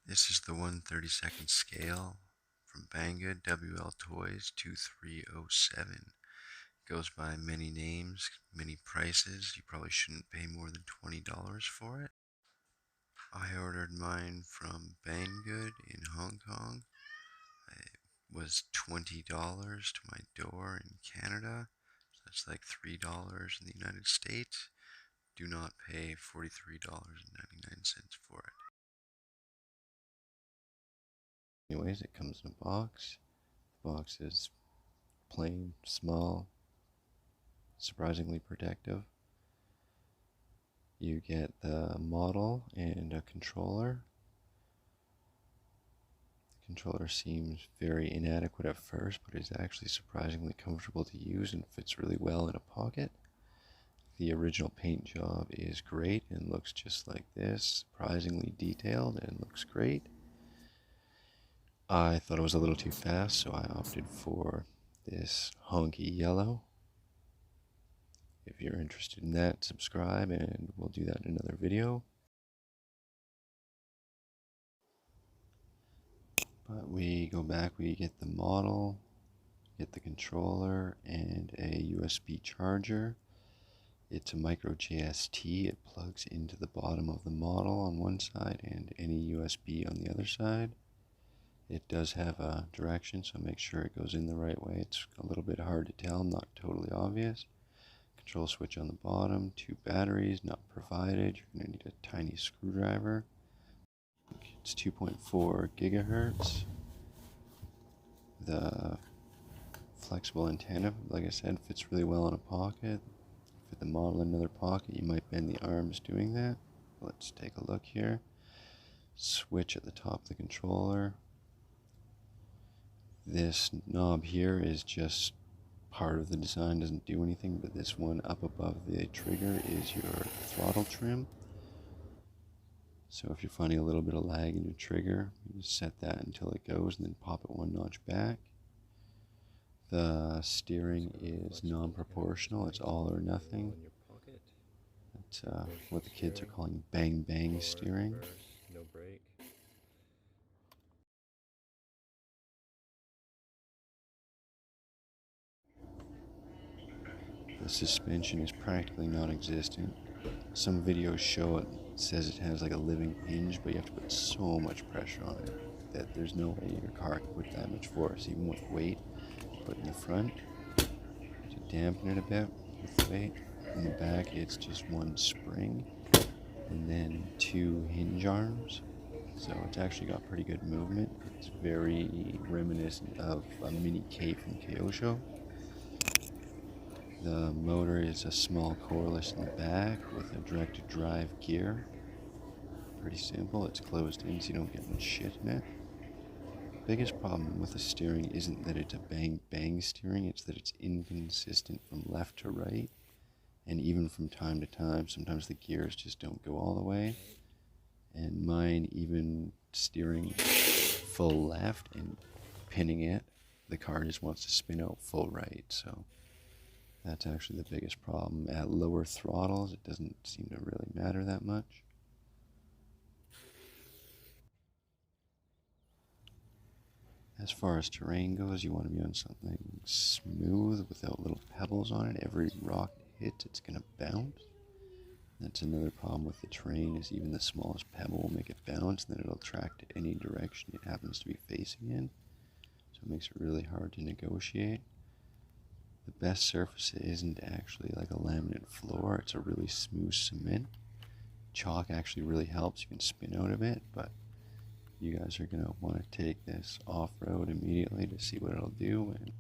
This is the 1/32nd scale from Bangood Wltoys 2307. Goes by many names, many prices. You probably shouldn't pay more than $20 for it. I ordered mine from Bangood in Hong Kong. It was $20 to my door in Canada. So that's like $3 in the United States. Do not pay $43.99 for it. Anyways, it comes in a box. The box is plain, small, surprisingly protective. You get the model and a controller. The controller seems very inadequate at first, but is actually surprisingly comfortable to use and fits really well in a pocket. The original paint job is great and looks just like this, surprisingly detailed and looks great. I thought it was a little too fast, so I opted for this honky yellow. If you're interested in that, subscribe and we'll do that in another video. But we go back, we get the model, get the controller and a USB charger. It's a micro JST. It plugs into the bottom of the model on one side and any USB on the other side. It does have a direction, so make sure it goes in the right way. It's a little bit hard to tell, not totally obvious. Control switch on the bottom, 2 batteries, not provided. You're going to need a tiny screwdriver. It's 2.4 gigahertz. The flexible antenna, like I said, fits really well in a pocket. Fit the model in another pocket, you might bend the arms doing that. Let's take a look here. Switch at the top of the controller. This knob here is just part of the design, doesn't do anything, but this one up above the trigger is your throttle trim. So if you're finding a little bit of lag in your trigger, you just set that until it goes and then pop it one notch back. The steering is non-proportional, it's all or nothing. That's what the kids are calling bang bang steering. The suspension is practically non-existent. Some videos show it, says it has like a living hinge, but you have to put so much pressure on it that there's no way your car can put that much force, even with weight. Put in the front to dampen it a bit with the weight. In the back, it's just one spring and then 2 hinge arms. So it's actually got pretty good movement. It's very reminiscent of a mini K from Kyosho. The motor is a small cordless in the back with a directed drive gear. Pretty simple, it's closed in so you don't get much shit in it. The biggest problem with the steering isn't that it's a bang bang steering, it's that it's inconsistent from left to right. And even from time to time, sometimes the gears just don't go all the way. And mine, even steering full left and pinning it, the car just wants to spin out full right. So that's actually the biggest problem. At lower throttles, it doesn't seem to really matter that much. As far as terrain goes, you want to be on something smooth without little pebbles on it. Every rock it hits, it's going to bounce. That's another problem with the terrain, is even the smallest pebble will make it bounce, and then it'll track to any direction it happens to be facing in. So it makes it really hard to negotiate. The best surface isn't actually like a laminate floor, it's a really smooth cement. Chalk actually really helps, you can spin out a bit, but you guys are going to want to take this off-road immediately to see what it'll do. And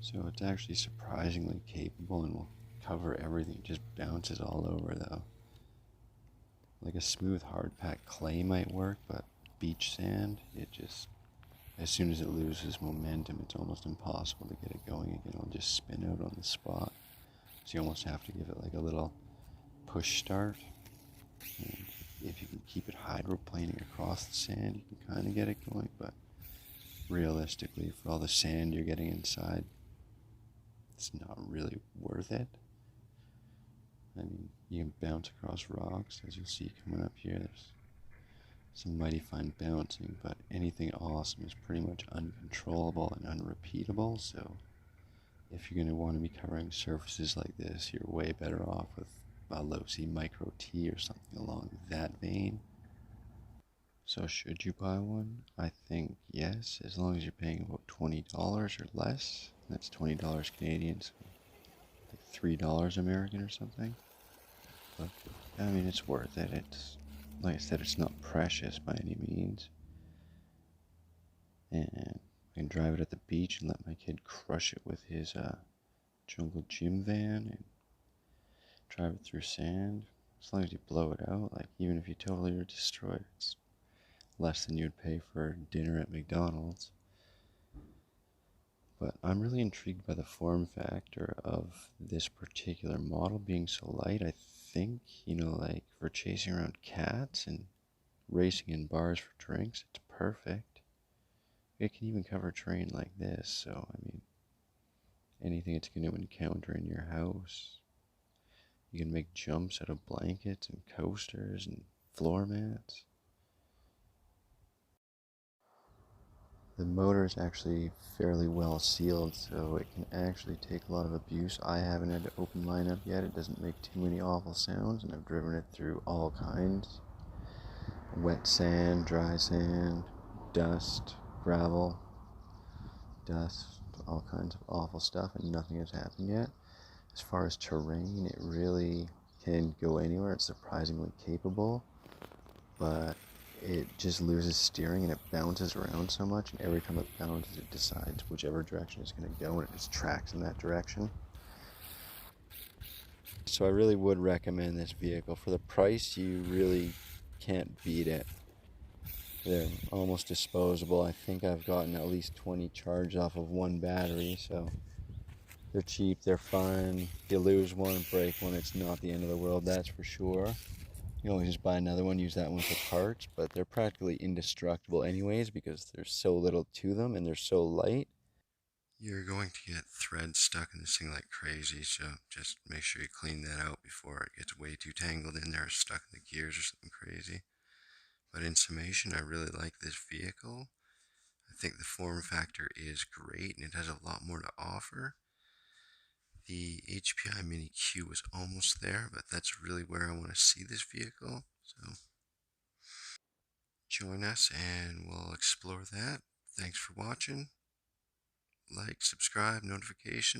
so it's actually surprisingly capable and will cover everything. It just bounces all over though. Like a smooth hard packed clay might work, but beach sand, it just, as soon as it loses momentum, it's almost impossible to get it going again. It'll just spin out on the spot. So you almost have to give it like a little push start. And if you can keep it hydroplaning across the sand, you can kind of get it going, but realistically, for all the sand you're getting inside, it's not really worth it. I mean, you can bounce across rocks, as you'll see coming up here. There's some mighty fine bouncing, but anything awesome is pretty much uncontrollable and unrepeatable, so if you're going to want to be covering surfaces like this, you're way better off with a low-C Micro T or something along that vein. So should you buy one? I think yes, as long as you're paying about $20 or less. That's $20 Canadian, so like $3 American or something. But I mean, it's worth it. It's like I said, it's not precious by any means, and I can drive it at the beach and let my kid crush it with his jungle gym van and drive it through sand. As long as you blow it out, like even if you totally destroy it, it's less than you'd pay for dinner at McDonald's. But I'm really intrigued by the form factor of this particular model being so light. I think, like for chasing around cats and racing in bars for drinks, it's perfect. It can even cover terrain like this, so I mean, anything it's going to encounter in your house. You can make jumps out of blankets and coasters and floor mats. The motor is actually fairly well sealed, so it can actually take a lot of abuse. I haven't had to open mine up yet. It doesn't make too many awful sounds, and I've driven it through all kinds. Wet sand, dry sand, dust, gravel, dust, all kinds of awful stuff, and nothing has happened yet. As far as terrain, it really can go anywhere. It's surprisingly capable, but it just loses steering and it bounces around so much, and every time it bounces it decides whichever direction it's going to go and it just tracks in that direction. So I really would recommend this vehicle. For the price, you really can't beat it. They're almost disposable. I think I've gotten at least 20 charged off of one battery, so they're cheap, they're fun. If you lose one, break one, it's not the end of the world, that's for sure. You always just buy another one, use that one for parts, but they're practically indestructible anyways because there's so little to them and they're so light. You're going to get threads stuck in this thing like crazy, so just make sure you clean that out before it gets way too tangled in there or stuck in the gears or something crazy. But in summation, I really like this vehicle. I think the form factor is great and it has a lot more to offer. The HPI Mini Q was almost there, but that's really where I want to see this vehicle. So join us and we'll explore that. Thanks for watching. Like, subscribe, notifications.